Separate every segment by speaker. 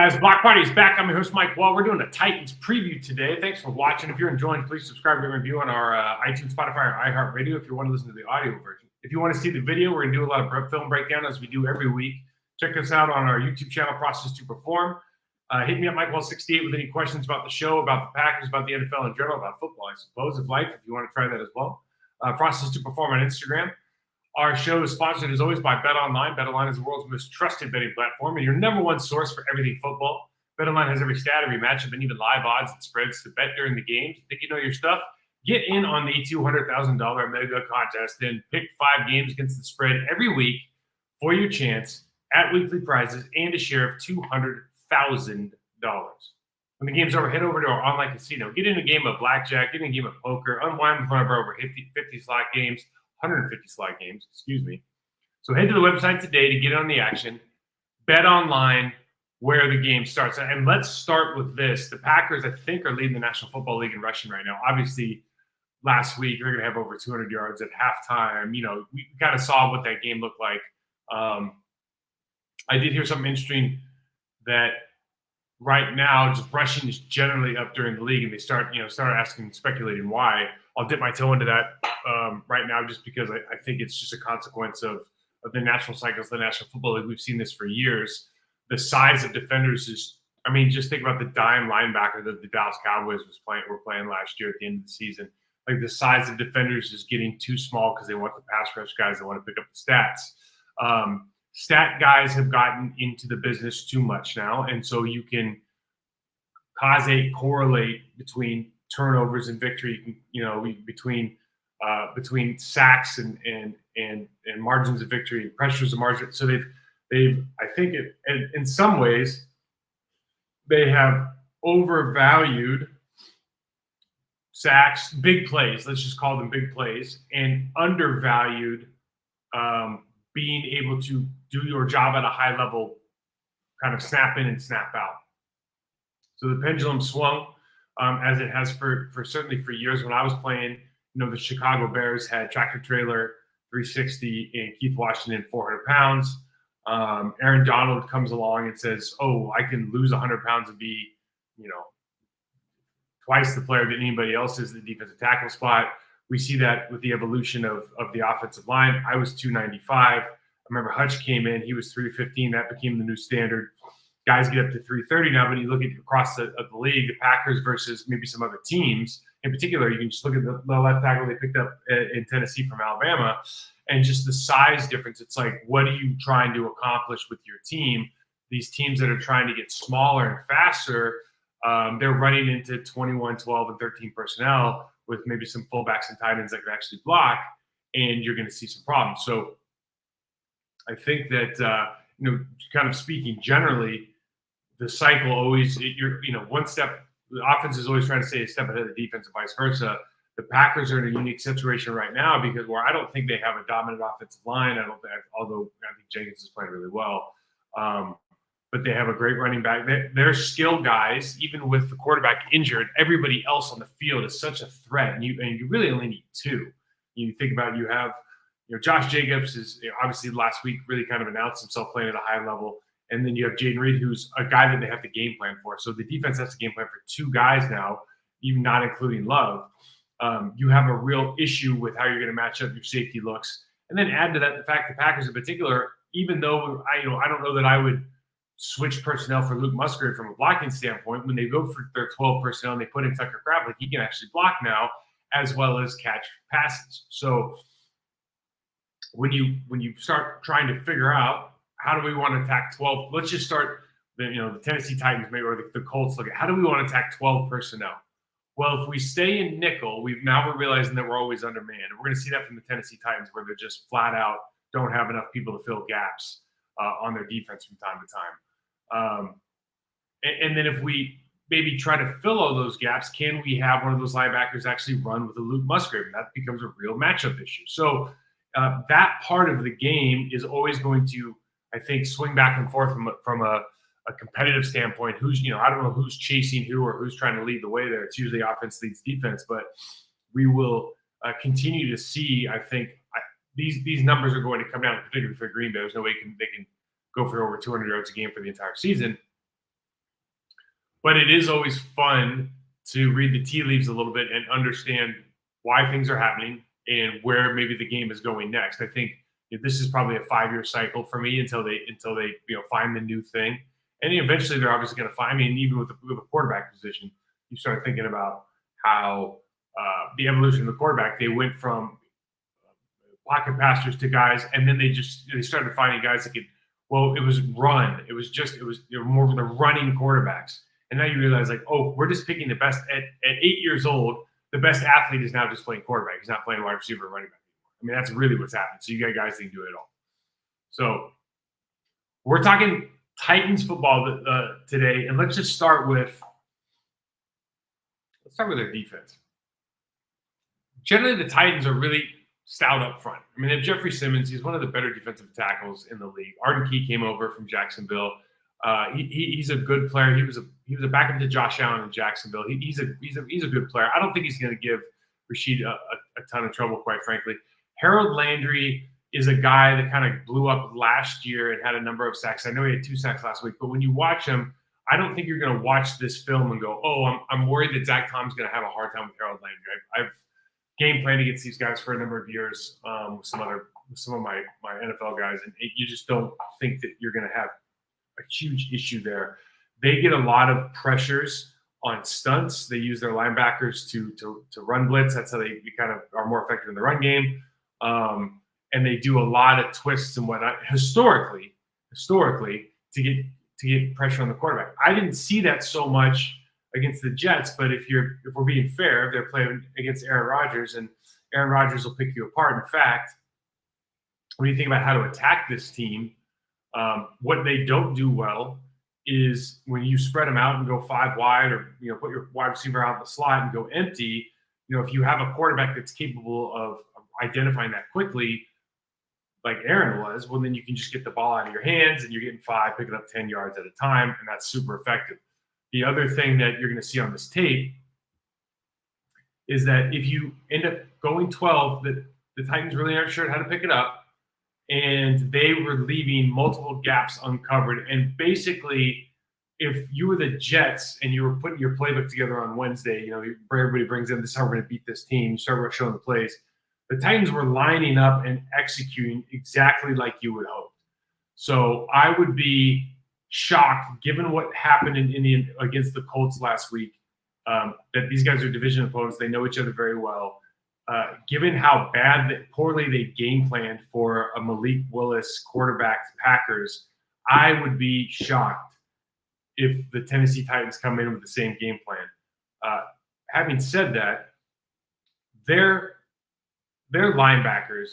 Speaker 1: guys? Block Party is back. I'm your host, Mike Wahle. We're doing a Titans preview today. Thanks for watching. If you're enjoying, please subscribe and review on our iTunes, Spotify, or iHeartRadio if you want to listen to the audio version. If you want to see the video, we're going to do a lot of film breakdown as we do every week. Check us out on our YouTube channel, Process to Perform. Hit me up, MikeWahle68, with any questions about the show, about the Packers, about the NFL in general, about football, I suppose, of life, if you want to try that as well. Process to Perform on Instagram. Our show is sponsored, as always, by BetOnline. BetOnline is the world's most trusted betting platform and your number one source for everything football. BetOnline has every stat, every matchup, and even live odds and spreads to bet during the games. Think you know your stuff? Get in on the $200,000 mega contest and pick 5 games against the spread every week for your chance at weekly prizes and a share of $200,000. When the game's over, head over to our online casino. Get in a game of blackjack, get in a game of poker, unwind with one of our over 50 slot games. 150 slot games, excuse me. So head to the website today to get on the action. Bet online where the game starts. And let's start with this. The Packers, I think, are leading the National Football League in rushing right now. Obviously, last week, they're going to have over 200 yards at halftime. You know, we kind of saw what that game looked like. I did hear something interesting that right now, just rushing is generally up during the league, and they started asking, speculating why. I'll dip my toe into that right now, just because I think it's just a consequence of the natural cycles of the National Football League. We've seen this for years. The size of defenders is, I mean, just think about the dime linebacker that the Dallas Cowboys were playing last year at the end of the season. Like, the size of defenders is getting too small because they want the pass rush guys. They want to pick up the stats. Stat guys have gotten into the business too much now, and so you can correlate between turnovers and victory, between sacks and margins of victory, pressures of margin. So they've I think in some ways they have overvalued sacks, big plays. Let's just call them big plays, and undervalued being able to do your job at a high level, kind of snap in and snap out. So the pendulum swung. As it has for certainly for years. When I was playing, the Chicago Bears had tractor trailer 360 and Keith Washington 400 pounds. Aaron Donald comes along and says, "Oh, I can lose 100 pounds and be, twice the player that anybody else is in the defensive tackle spot." We see that with the evolution of the offensive line. I was 295. I remember Hutch came in; he was 315. That became the new standard. Guys get up to 330 now, but you look at across the league, the Packers versus maybe some other teams. In particular, you can just look at the left tackle they picked up in Tennessee from Alabama, and just the size difference. It's like, what are you trying to accomplish with your team? These teams that are trying to get smaller and faster, they're running into 21, 12, and 13 personnel with maybe some fullbacks and tight ends that can actually block, and you're going to see some problems. So I think that, kind of speaking generally, the cycle always, one step, the offense is always trying to stay a step ahead of the defense and vice versa. The Packers are in a unique situation right now because where I don't think they have a dominant offensive line. Although I think Jenkins is playing really well. But they have a great running back. They're skilled guys, even with the quarterback injured. Everybody else on the field is such a threat, and you really only need 2. You think about, you have, Josh Jacobs is obviously last week really kind of announced himself playing at a high level. And then you have Jaden Reed, who's a guy that they have to game plan for. So the defense has to game plan for 2 guys now, even not including Love. You have a real issue with how you're going to match up your safety looks. And then add to that the fact the Packers in particular, even though I don't know that I would switch personnel for Luke Musgrave from a blocking standpoint. When they go for their 12 personnel and they put in Tucker Kraft, he can actually block now as well as catch passes. So when you start trying to figure out, how do we want to attack 12? Let's just start the Tennessee Titans, maybe, or the Colts. Look at, how do we want to attack 12 personnel? Well, if we stay in nickel, we're realizing that we're always undermanned. And we're going to see that from the Tennessee Titans, where they're just flat out don't have enough people to fill gaps on their defense from time to time. And then if we maybe try to fill all those gaps, can we have one of those linebackers actually run with a Luke Musgrave? And that becomes a real matchup issue. So that part of the game is always going to, I think, swing back and forth from a competitive standpoint. I don't know who's chasing who or who's trying to lead the way there. It's usually offense leads defense, but we will continue to see, I think, these numbers are going to come down, particularly for Green Bay. There's no way they can go for over 200 yards a game for the entire season. But it is always fun to read the tea leaves a little bit and understand why things are happening and where maybe the game is going next. I think this is probably a 5-year cycle for me until they find the new thing, and eventually they're obviously going to find. I mean, even with the quarterback position, you start thinking about how the evolution of the quarterback. They went from pocket passers to guys, and then they started finding guys that could. Well, it was run. They were more of the running quarterbacks, and now you realize like, oh, we're just picking the best at 8 years old. The best athlete is now just playing quarterback. He's not playing wide receiver or running back anymore. I mean, that's really what's happening. So you got guys that can do it all. So we're talking Titans football today, and let's start with their defense. Generally, the Titans are really stout up front. I mean, they have Jeffrey Simmons. He's one of the better defensive tackles in the league. Arden Key came over from Jacksonville. He's a good player. He was a backup to Josh Allen in Jacksonville. He's a good player. I don't think he's going to give Rashid a ton of trouble, quite frankly. Harold Landry is a guy that kind of blew up last year and had a number of sacks. I know he had 2 sacks last week, but when you watch him, I don't think you're going to watch this film and go, "Oh, I'm worried that Zach Tom's going to have a hard time with Harold Landry." I've game planned against these guys for a number of years with some of my NFL guys, and you just don't think that you're going to have a huge issue there. They get a lot of pressures on stunts. They use their linebackers to run blitz. That's how they kind of are more effective in the run game. And they do a lot of twists and whatnot historically to get pressure on the quarterback. I didn't see that so much against the Jets, but if we're being fair, they're playing against Aaron Rodgers, and Aaron Rodgers will pick you apart. In fact, when you think about how to attack this team, what they don't do well is when you spread them out and go 5 wide, or put your wide receiver out in the slot and go empty. If you have a quarterback that's capable of identifying that quickly, like Aaron was, well, then you can just get the ball out of your hands and you're getting 5, picking up 10 yards at a time, and that's super effective. The other thing that you're going to see on this tape is that if you end up going 12, that the Titans really aren't sure how to pick it up, and they were leaving multiple gaps uncovered. And basically, if you were the Jets and you were putting your playbook together on Wednesday, everybody brings in, this is how we're going to beat this team. You start showing the plays. The Titans were lining up and executing exactly like you would hope. So I would be shocked, given what happened against the Colts last week, that these guys are division opponents. They know each other very well. Given how poorly they game planned for a Malik Willis quarterback Packers, I would be shocked if the Tennessee Titans come in with the same game plan. Having said that, their linebackers,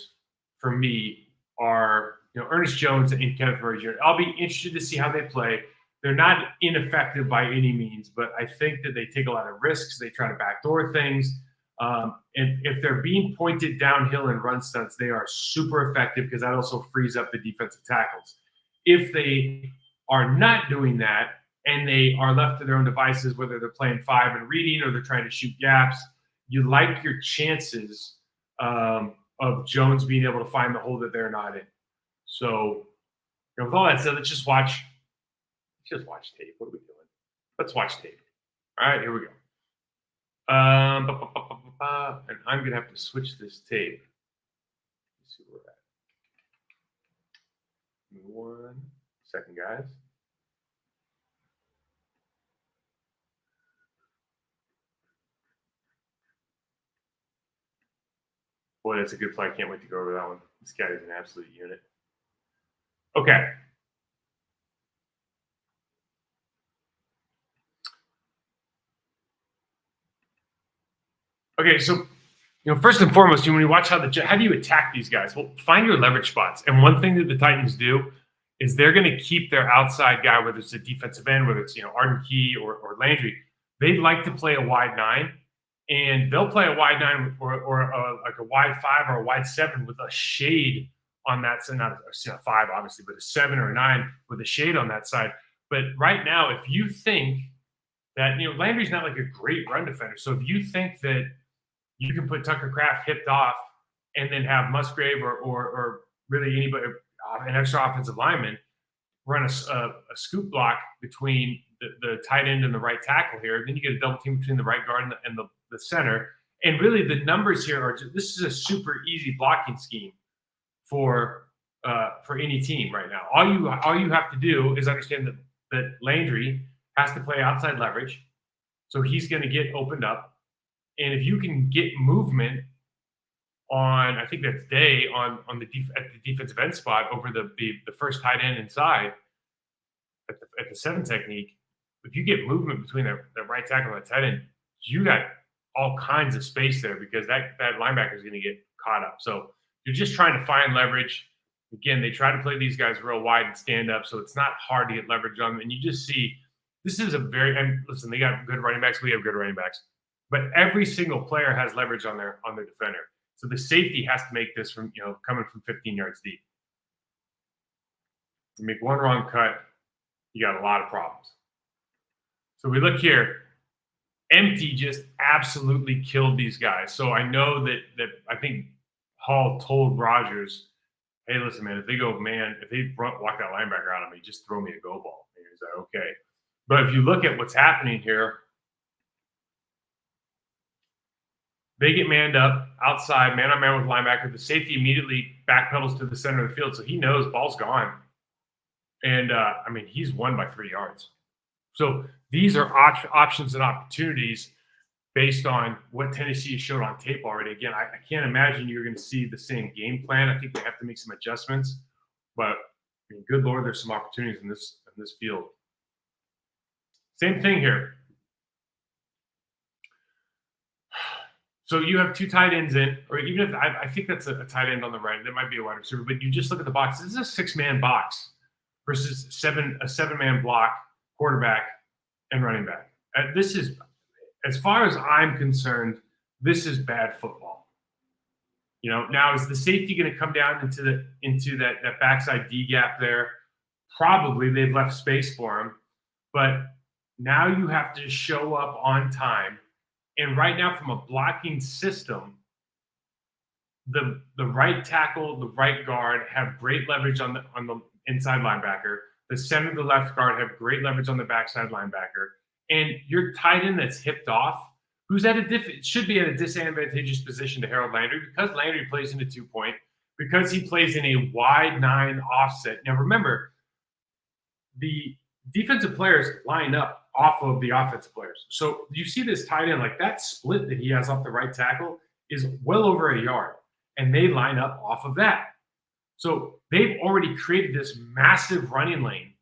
Speaker 1: for me, are Ernest Jones and Kenneth Murray Jr. I'll be interested to see how they play. They're not ineffective by any means, but I think that they take a lot of risks. They try to backdoor things. And if they're being pointed downhill in run stunts, they are super effective because that also frees up the defensive tackles. If they are not doing that and they are left to their own devices, whether they're playing 5 and reading or they're trying to shoot gaps, you like your chances of Jones being able to find the hole that they're not in. So, with all that said, let's just watch tape. What are we doing? Let's watch tape. All right, here we go. And I'm going to have to switch this tape. Let's see where we're at. Give me 1 second, guys. Boy, that's a good play. I can't wait to go over that one. This guy is an absolute unit. Okay. Okay, so first and foremost, when you watch how do you attack these guys? Well, find your leverage spots. And one thing that the Titans do is they're going to keep their outside guy, whether it's a defensive end, whether it's Arden Key or Landry. They like to play a wide 9, and they'll play a wide 9 or like a wide 5 or a wide 7 with a shade on that side. Not a 5, obviously, but a 7 or a 9 with a shade on that side. But right now, if you think that Landry's not like a great run defender, so if you think that you can put Tucker Kraft hipped off and then have Musgrave or really anybody, an extra offensive lineman, run a scoop block between the tight end and the right tackle here. Then you get a double team between the right guard and the center. And really, the numbers here are just, this is a super easy blocking scheme for any team right now. All you have to do is understand that Landry has to play outside leverage, so he's going to get opened up. And if you can get movement on, I think that's Day on the at the defensive end spot over the first tight end inside at the 7 technique. If you get movement between the right tackle and the tight end, you got all kinds of space there because that linebacker is going to get caught up. So you're just trying to find leverage. Again, they try to play these guys real wide and stand up, so it's not hard to get leverage on them. And you just see this is and listen, they got good running backs. We have good running backs, but every single player has leverage on their defender. So the safety has to make this from coming from 15 yards deep. You make one wrong cut, you got a lot of problems. So we look here. Empty just absolutely killed these guys. So I know that I think Hall told Rodgers, hey, listen, man, if they go man, if they walk that linebacker out on me, just throw me a go ball. And he's like, okay. But if you look at what's happening here, they get manned up outside, man on man with linebacker. The safety immediately backpedals to the center of the field, so he knows ball's gone. And, he's won by 3 yards. So these are options and opportunities based on what Tennessee showed on tape already. Again, I can't imagine you're going to see the same game plan. I think they have to make some adjustments. But, good Lord, there's some opportunities in this field. Same thing here. So you have 2 tight ends in, or even if I think that's a tight end on the right, that might be a wide receiver, but you just look at the box. This is a 6-man box versus a 7-man block, quarterback, and running back. This is, as far as I'm concerned, this is bad football. Now is the safety going to come down into that backside D gap there? Probably. They've left space for him, but now you have to show up on time. And right now, from a blocking system, the right tackle, the right guard have great leverage on the inside linebacker. The center, the left guard have great leverage on the backside linebacker. And your tight end that's hipped off, who's should be at a disadvantageous position to Harold Landry because Landry plays in a 2-point, because he plays in a wide 9 offset. Now remember, the defensive players line up off of the offensive players. So you see this tight end, like that split that he has off the right tackle is well over a yard, and they line up off of that. So they've already created this massive running lane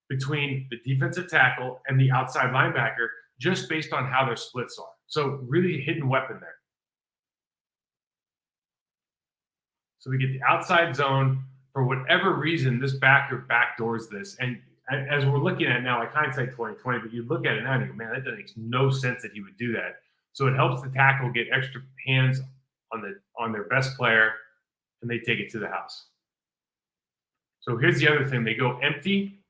Speaker 1: between the defensive tackle and the outside linebacker just based on how their splits are. So really hidden weapon there. So we get the outside zone. For whatever reason, this backer backdoors this. And as we're looking at now, like hindsight 2020, but you look at it now and you go, man, that makes no sense that he would do that. So it helps the tackle get extra hands on their best player, and they take it to the house. So here's the other thing. They go empty,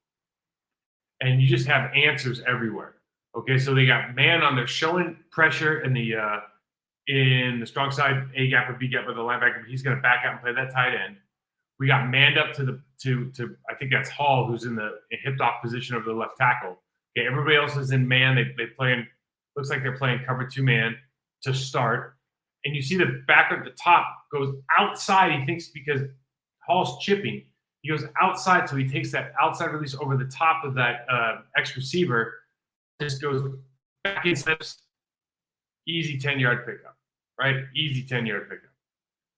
Speaker 1: and you just have answers everywhere. Okay, so they got man on there showing pressure in the strong side A gap or B gap with the linebacker, but he's going to back out and play that tight end. We got manned up to I think that's Hall, who's in the hipped off position over the left tackle. Okay, everybody else is in man. They play looks like they're playing cover 2 man to start. And you see the backer at the top goes outside. He thinks because Hall's chipping, he goes outside, so he takes that outside release over the top of that X receiver, just goes back in steps, easy 10-yard pickup, right? Easy 10-yard pickup.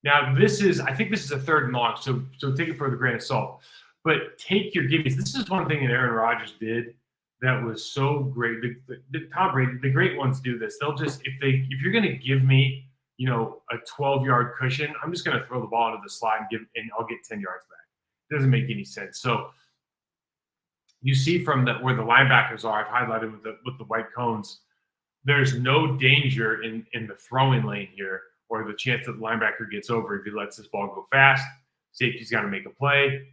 Speaker 1: Now, I think this is a 3rd and long, so take it for the grain of salt. But take your gimmies. This is one thing that Aaron Rodgers did that was so great. The Tom Brady, the great ones do this. They'll just, if you're going to give me, a 12-yard cushion, I'm just going to throw the ball into the slot and I'll get 10 yards back. It doesn't make any sense. So you see from where the linebackers are, I've highlighted with the white cones, there's no danger in the throwing lane here, or the chance that the linebacker gets over if he lets this ball go fast. Safety's got to make a play.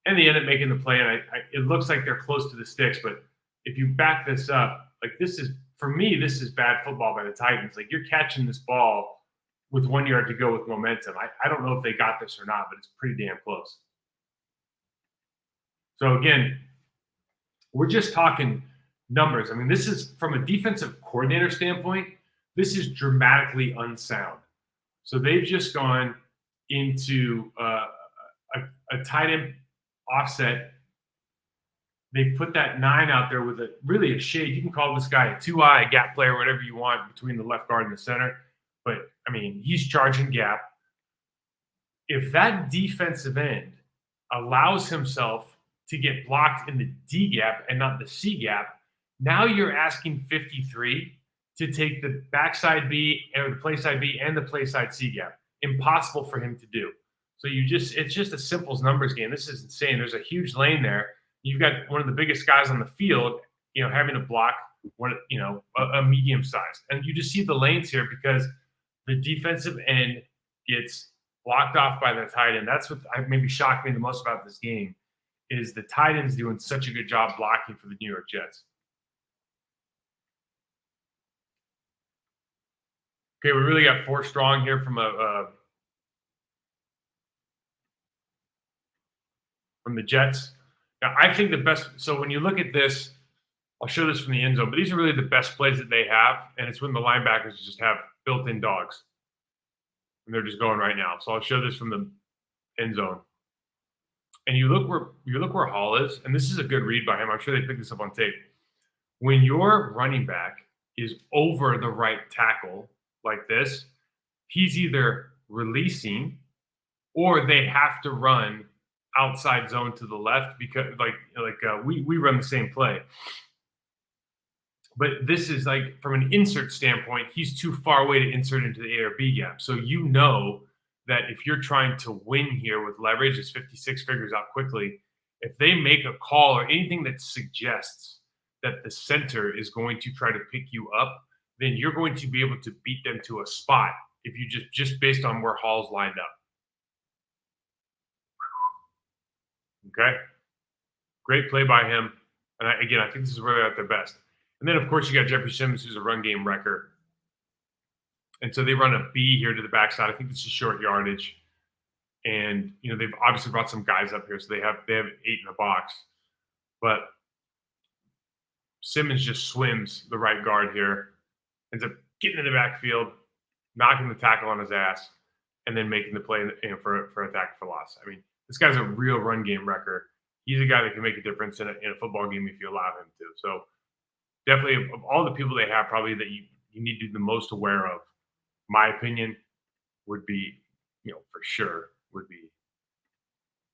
Speaker 1: And they end up making the play, and it looks like they're close to the sticks. But if you back this up, like this is bad football by the Titans. Like you're catching this ball with 1 yard to go with momentum. I don't know if they got this or not, but it's pretty damn close. So again, We're just talking numbers. I mean, this is from a defensive coordinator standpoint, this is dramatically unsound. So they've just gone into a tight end offset. They've put that 9 out there with a really a shade. You can call this guy a 2-eye, gap player, whatever you want between the left guard and the center. But I mean, he's charging gap. If that defensive end allows himself to get blocked in the D gap and not the C gap, now you're asking 53 to take the backside B or the play side B and the play side C gap. Impossible for him to do. So it's just a simple numbers game. This is insane. There's a huge lane there. You've got one of the biggest guys on the field, having to block a medium size. And you just see the lanes here because the defensive end gets blocked off by the tight end. That's what maybe shocked me the most about this game is the tight end's doing such a good job blocking for the New York Jets. Okay, we really got 4 strong here from the Jets. Now, I think the best. So when you look at this, I'll show this from the end zone, but these are really the best plays that they have, and it's when the linebackers just have built-in dogs, and they're just going right now. So I'll show this from the end zone, and you look where Hall is, and this is a good read by him. I'm sure they picked this up on tape. When your running back is over the right tackle like this, he's either releasing or they have to run outside zone to the left because we run the same play. But this is like from an insert standpoint, he's too far away to insert into the A or B gap. So you know that if you're trying to win here with leverage, it's 56 figures out quickly. If they make a call or anything that suggests that the center is going to try to pick you up, then you're going to be able to beat them to a spot if you just based on where Hall's lined up. Okay. Great play by him. And I think this is where they're at their best. And then, of course, you got Jeffrey Simmons, who's a run game wrecker. And so they run a B here to the backside. I think this is short yardage. And, they've obviously brought some guys up here. So they have 8 in the box. But Simmons just swims the right guard here, ends up getting in the backfield, knocking the tackle on his ass, and then making the play for a tackle for loss. I mean, this guy's a real run game wrecker. He's a guy that can make a difference in a football game if you allow him to. So definitely of all the people they have, probably that you need to be the most aware of, my opinion, would be, for sure, would be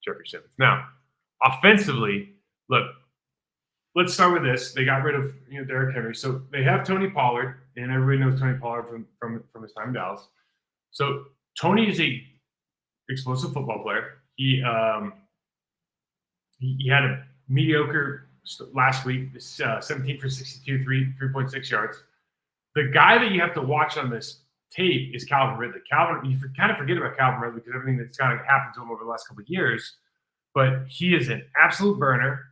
Speaker 1: Jeffrey Simmons. Now, offensively, look, let's start with this. They got rid of Derrick Henry. So they have Tony Pollard, and everybody knows Tony Pollard from his time in Dallas. So Tony is a explosive football player. He had a mediocre last week, 17 for 62, 3.6 yards. The guy that you have to watch on this tape is Calvin Ridley. You kind of forget about Calvin Ridley because everything that's kind of happened to him over the last couple of years, but he is an absolute burner.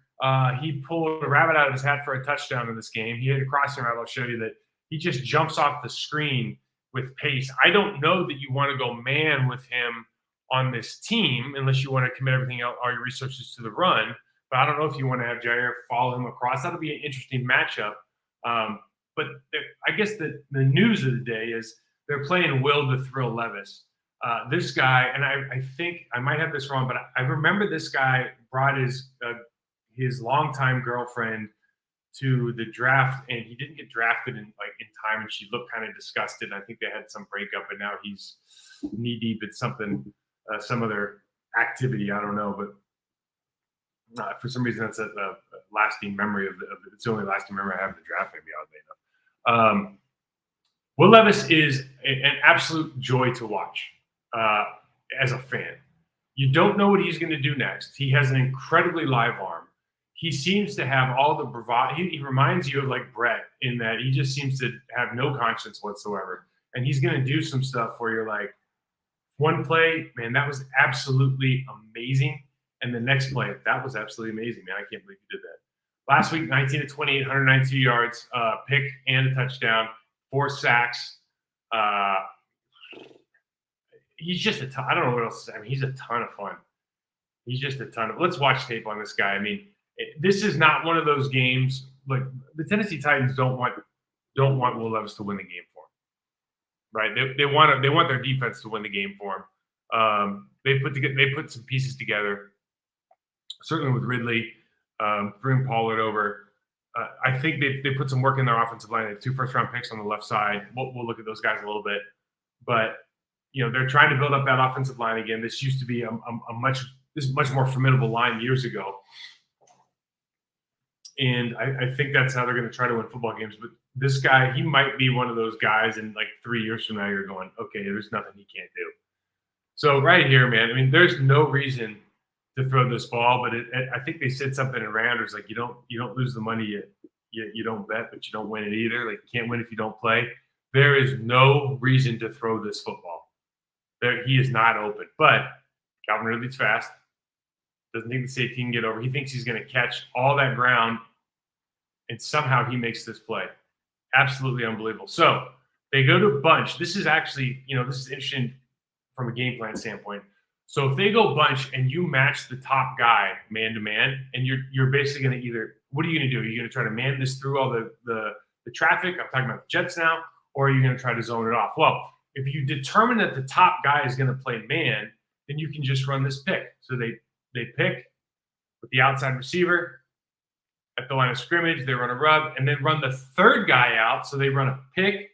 Speaker 1: He pulled a rabbit out of his hat for a touchdown in this game. He hit a crossing route. I'll show you that he just jumps off the screen with pace. I don't know that you want to go man with him on this team unless you want to commit everything else, all your resources to the run. But I don't know if you want to have Jair follow him across. That'll be an interesting matchup. But I guess the news of the day is they're playing Will the Thrill Levis. This guy, and I think I might have this wrong, but I remember this guy brought his longtime girlfriend to the draft, and he didn't get drafted in time, and she looked kind of disgusted. I think they had some breakup, and now he's knee deep in something, some other activity. I don't know, but for some reason that's a lasting memory of it's the only lasting memory I have of the draft. Maybe oddly enough. Will Levis is an absolute joy to watch as a fan. You don't know what he's going to do next. He has an incredibly live arm. He seems to have all the bravado. He reminds you of like Brett in that he just seems to have no conscience whatsoever. And he's going to do some stuff where you're like, one play, man, that was absolutely amazing. And the next play, that was absolutely amazing, man. I can't believe he did that. Last week, 19 to 28, 192 yards, pick and a touchdown, 4 sacks. He's just a ton. I don't know what else to say. I mean, he's a ton of fun. He's just a ton of. Let's watch tape on this guy. I mean, This is not one of those games. Like the Tennessee Titans don't want Will Levis to win the game for them, right? They want their defense to win the game for them. They put some pieces together, certainly with Ridley, bring Pollard over. I think they put some work in their offensive line. They have 2 first-round picks on the left side. We'll look at those guys a little bit, but they're trying to build up that offensive line again. This used to be a much more formidable line years ago, and I think that's how they're going to try to win football games. But this guy, he might be one of those guys, and like 3 years from now, you're going, okay, there's nothing he can't do. So right here, man, I mean, there's no reason to throw this ball, but I think they said something in Rounders like you don't lose the money you don't bet, but you don't win it either. Like you can't win if you don't play. There is no reason to throw this football. He is not open, but Calvin Ridley's fast. Doesn't think the safety can get over. He thinks he's going to catch all that ground, and somehow he makes this play. Absolutely unbelievable. So they go to bunch. This is actually, this is interesting from a game plan standpoint. So if they go bunch and you match the top guy man to man, and you're basically going to either, what are you going to do? Are you going to try to man this through all the traffic? I'm talking about the Jets now, or are you going to try to zone it off? Well, if you determine that the top guy is going to play man, then you can just run this pick. So they pick with the outside receiver at the line of scrimmage. They run a rub and then run the third guy out. So they run a pick.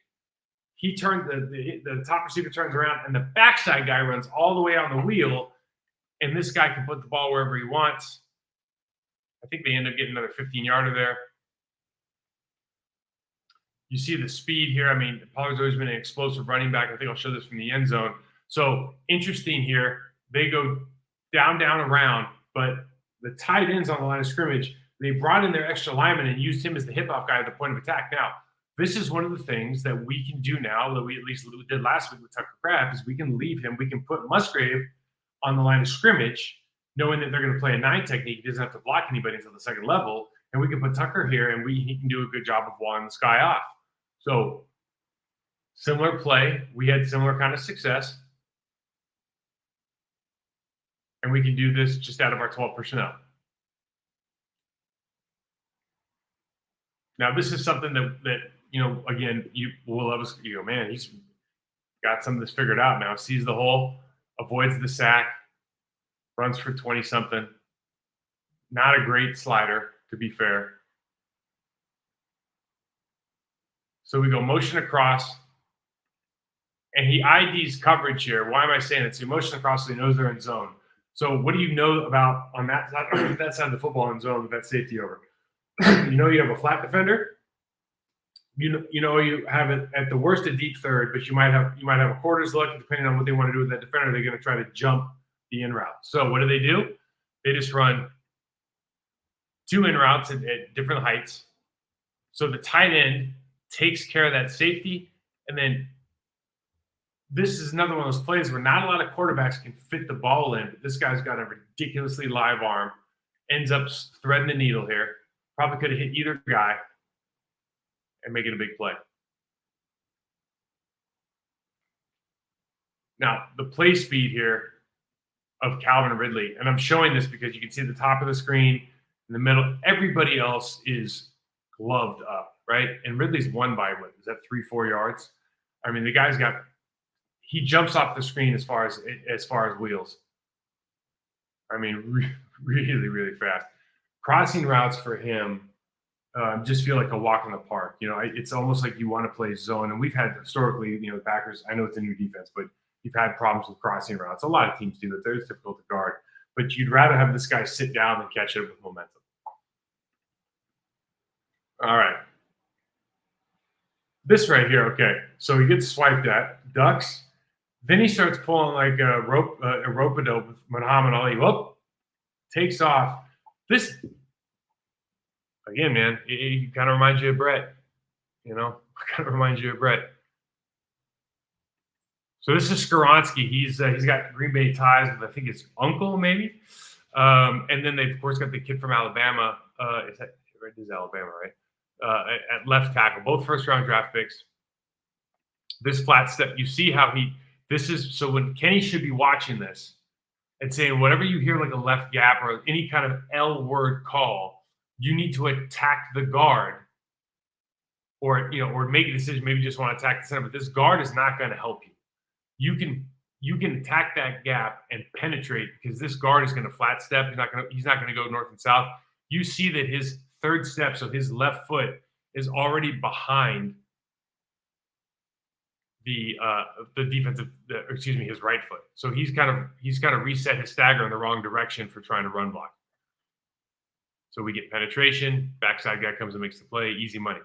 Speaker 1: He turns the top receiver turns around, and the backside guy runs all the way on the wheel, and this guy can put the ball wherever he wants. I think they end up getting another 15-yarder there. You see the speed here. I mean, Pollard's always been an explosive running back. I think I'll show this from the end zone. So interesting here. They go down, around, but the tight ends on the line of scrimmage, they brought in their extra lineman and used him as the hip-off guy at the point of attack. Now, this is one of the things that we can do now that we at least did last week with Tucker Kraft is we can leave him. We can put Musgrave on the line of scrimmage, knowing that they're going to play a 9 technique. He doesn't have to block anybody until the second level. And we can put Tucker here, and he can do a good job of walling this guy off. So similar play. We had similar kind of success. And we can do this just out of our 12 personnel. Now, this is something that again, Will Levis, man, he's got some of this figured out now. Sees the hole, avoids the sack, runs for 20-something. Not a great slider, to be fair. So we go motion across, and he IDs coverage here. Why am I saying it? So motion across so he knows they're in zone. So what do you know about on that side of the football in zone with that safety over? You have a flat defender. You have it at the worst a deep third, but you might have a quarters look. Depending on what they want to do with that defender, they're going to try to jump the in route. So what do? They just run 2 in routes at different heights. So the tight end takes care of that safety, and then this is another one of those plays where not a lot of quarterbacks can fit the ball in, but this guy's got a ridiculously live arm, ends up threading the needle here. Probably could have hit either guy and make it a big play. Now, the play speed here of Calvin Ridley, and I'm showing this because you can see the top of the screen, in the middle, everybody else is gloved up, right? And Ridley's won by, what, is that 3-4 yards? I mean, the guy's he jumps off the screen as far as wheels. I mean, really, really fast. Crossing routes for him just feel like a walk in the park. It's almost like you want to play zone. And we've had historically, the Packers, I know it's a new defense, but you've had problems with crossing routes. A lot of teams do it. They're difficult to guard. But you'd rather have this guy sit down than catch it with momentum. All right. This right here, okay. So he gets swiped at, ducks. Then he starts pulling like a rope-a-dope with Muhammad Ali. Whoop, takes off. This, again, man, it kind of reminds you of Brett. Kind of reminds you of Brett. So this is Skoronski. He's got Green Bay ties with, I think, his uncle, maybe. And then they've, of course, got the kid from Alabama. This is Alabama, right? At left tackle. Both first-round draft picks. This flat step, you see how so when Kenny should be watching this and saying whatever you hear like a left gap or any kind of L word call, you need to attack the guard, or make a decision. Maybe you just want to attack the center, but this guard is not going to help you. You can attack that gap and penetrate because this guard is going to flat step. He's not going to go north and south. You see that his third step, so his left foot is already behind the defensive, his right foot. So he's got to reset his stagger in the wrong direction for trying to run block. So we get penetration. Backside guy comes and makes the play. Easy money.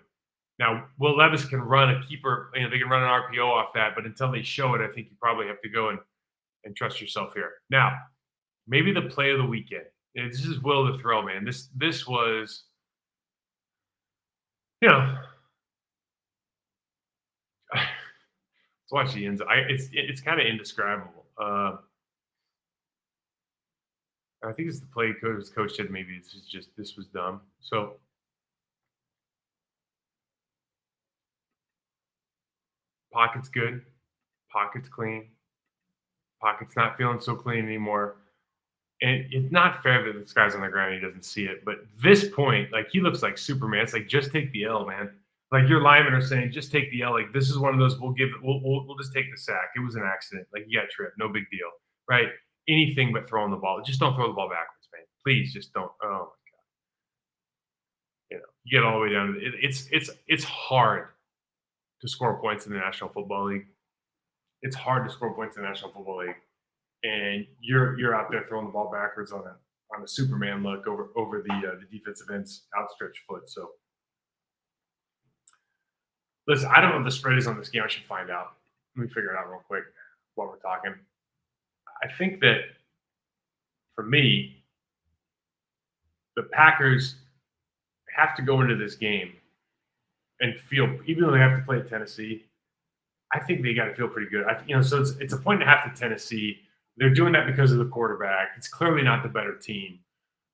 Speaker 1: Now, Will Levis can run a keeper. They can run an RPO off that, but until they show it, I think you probably have to go and trust yourself here. Now, maybe the play of the weekend. This is Will the Thrill, man. This was, let's watch the ends. It's kind of indescribable. I think it's the play coach said maybe this was dumb. So pocket's good, pocket's clean, pocket's not feeling so clean anymore. And it's not fair that this guy's on the ground, he doesn't see it. But this point, like, he looks like Superman. It's like, just take the L, man. Like, your linemen are saying, just take the L. Like, this is one of those, we'll just take the sack. It was an accident. Like, you got tripped, no big deal, right? Anything but throwing the ball. Just don't throw the ball backwards, man. Please, just don't. Oh my God. You get all the way down to it's hard to score points in the National Football League. It's hard to score points in the National Football League, and you're out there throwing the ball backwards on a Superman look over the defensive end's outstretched foot. So, listen, I don't know what the spread is on this game. I should find out. Let me figure it out real quick while we're talking. I think that for me, the Packers have to go into this game and feel, even though they have to play Tennessee, I think they got to feel pretty good. So it's a 1.5 to Tennessee. They're doing that because of the quarterback. It's clearly not the better team.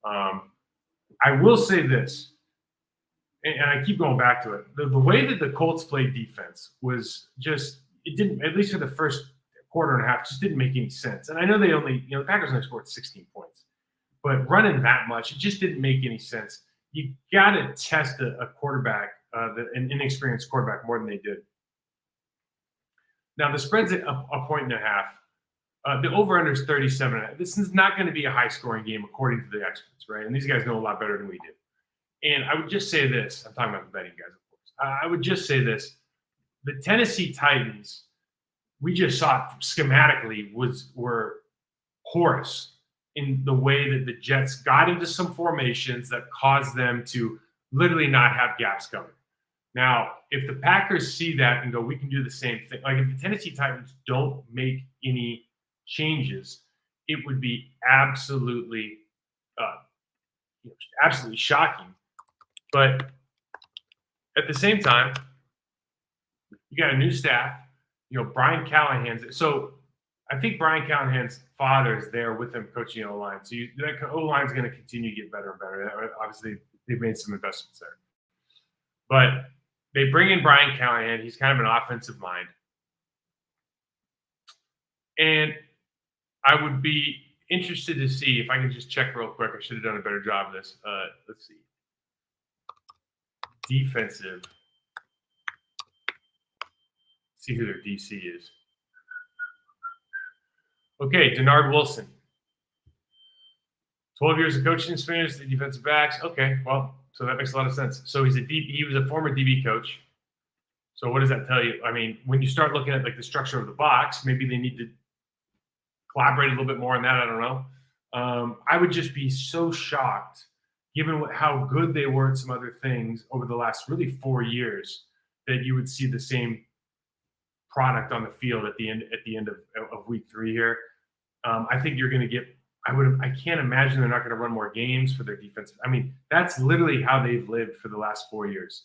Speaker 1: I will say this, and I keep going back to it. The way that the Colts played defense was just, it didn't, at least for the first quarter and a half, just didn't make any sense. And I know the Packers only scored 16 points, but running that much, it just didn't make any sense. You got to test a quarterback, an inexperienced quarterback, more than they did. Now, the spread's at a 1.5. The over-under is 37.5. This is not going to be a high-scoring game, according to the experts, right? And these guys know a lot better than we do. And I would just say this. I'm talking about the betting guys, of course. I would just say this. The Tennessee Titans, we just saw schematically, were porous in the way that the Jets got into some formations that caused them to literally not have gaps covered. Now, if the Packers see that and go, we can do the same thing. Like, if the Tennessee Titans don't make any changes, it would be absolutely shocking. But at the same time, you got a new staff. Brian Callahan's. So I think Brian Callahan's father is there with him coaching O-line. So that O-line is going to continue to get better and better. Obviously, they've made some investments there. But they bring in Brian Callahan. He's kind of an offensive mind. And I would be interested to see, if I can just check real quick. I should have done a better job of this. Let's see. Defensive. See who their DC is. Okay, Denard Wilson. 12 years of coaching experience, the defensive backs. Okay, well, so that makes a lot of sense. So he was a former DB coach. So what does that tell you? I mean, when you start looking at, like, the structure of the box, maybe they need to collaborate a little bit more on that. I don't know. I would just be so shocked, given how good they were at some other things over the last really 4 years, that you would see the same product on the field at the end of week 3 here. I think you're going to get. I can't imagine they're not going to run more games for their defensive. I mean, that's literally how they've lived for the last 4 years.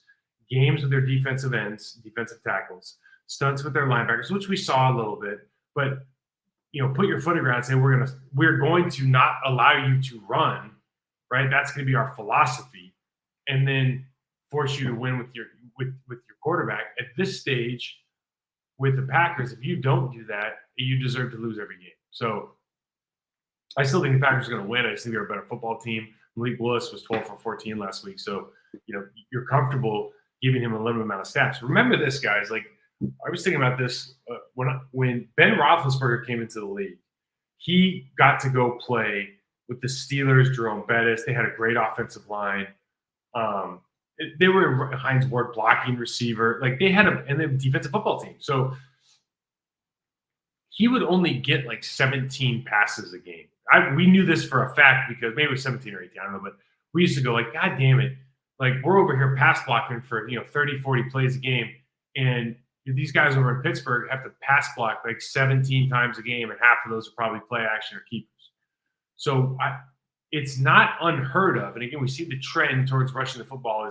Speaker 1: Games with their defensive ends, defensive tackles, stunts with their linebackers, which we saw a little bit. But put your foot in the ground and say we're going to not allow you to run, right? That's going to be our philosophy, and then force you to win with your quarterback. At this stage, with the Packers, if you don't do that, you deserve to lose every game. So I still think the Packers are going to win. I just think they're a better football team. Malik Willis was 12 for 14 last week. So, you're comfortable giving him a limited amount of snaps. Remember this, guys. Like, I was thinking about this when Ben Roethlisberger came into the league. He got to go play with the Steelers, Jerome Bettis. They had a great offensive line. They were Hines Ward blocking receiver. Like, they had a defensive football team. So he would only get like 17 passes a game. We knew this for a fact because maybe it was 17 or 18, I don't know, but we used to go like, God damn it. Like, we're over here pass blocking for, 30, 40 plays a game. And these guys over in Pittsburgh have to pass block like 17 times a game, and half of those are probably play action or keepers. So it's not unheard of. And again, we see the trend towards rushing the football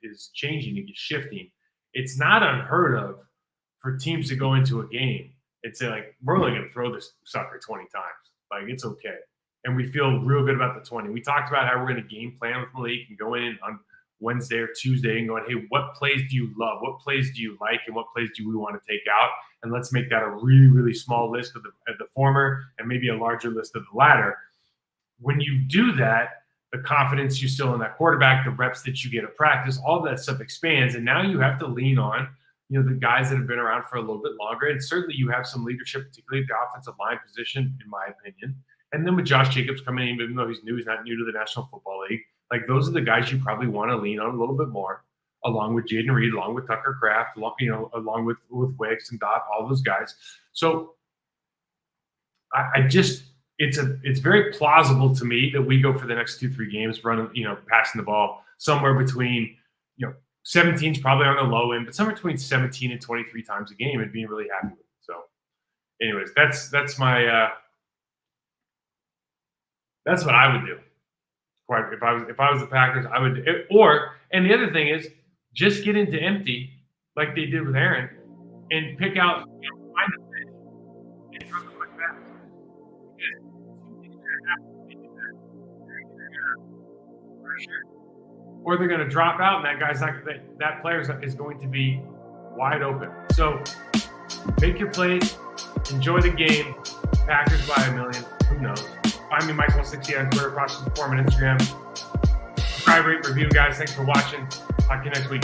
Speaker 1: is changing and shifting. It's not unheard of for teams to go into a game and say, like, we're only going to throw this sucker 20 times. Like, it's okay. And we feel real good about the 20. We talked about how we're going to game plan with Malik and go in on Wednesday or Tuesday and going, hey, what plays do you love? What plays do you like? And what plays do we want to take out? And let's make that a really, really small list of the former and maybe a larger list of the latter. When you do that, the confidence you still in that quarterback, the reps that you get at practice, all that stuff expands. And now you have to lean on, the guys that have been around for a little bit longer. And certainly you have some leadership, particularly at the offensive line position, in my opinion. And then with Josh Jacobs coming in, even though he's new, he's not new to the National Football League. Like, those are the guys you probably want to lean on a little bit more, along with Jaden Reed, along with Tucker Kraft, along with Wicks and Dot, all those guys. So it's very plausible to me that we go for the next 2-3 games running, passing the ball somewhere between, 17 is probably on the low end, but somewhere between 17 and 23 times a game and being really happy with it. So anyways, that's my that's what I would do. If I was the Packers, I would. And the other thing is, just get into empty like they did with Aaron, and pick out, find a fit and throw the quick pass. Or they're going to drop out, and that guy's that player is going to be wide open. So make your plays, enjoy the game. Packers by a million. Who knows? Find me, Michael60 on Twitter, Cross Forum, and Instagram. Subscribe, rate, review, guys. Thanks for watching. Talk to you next week.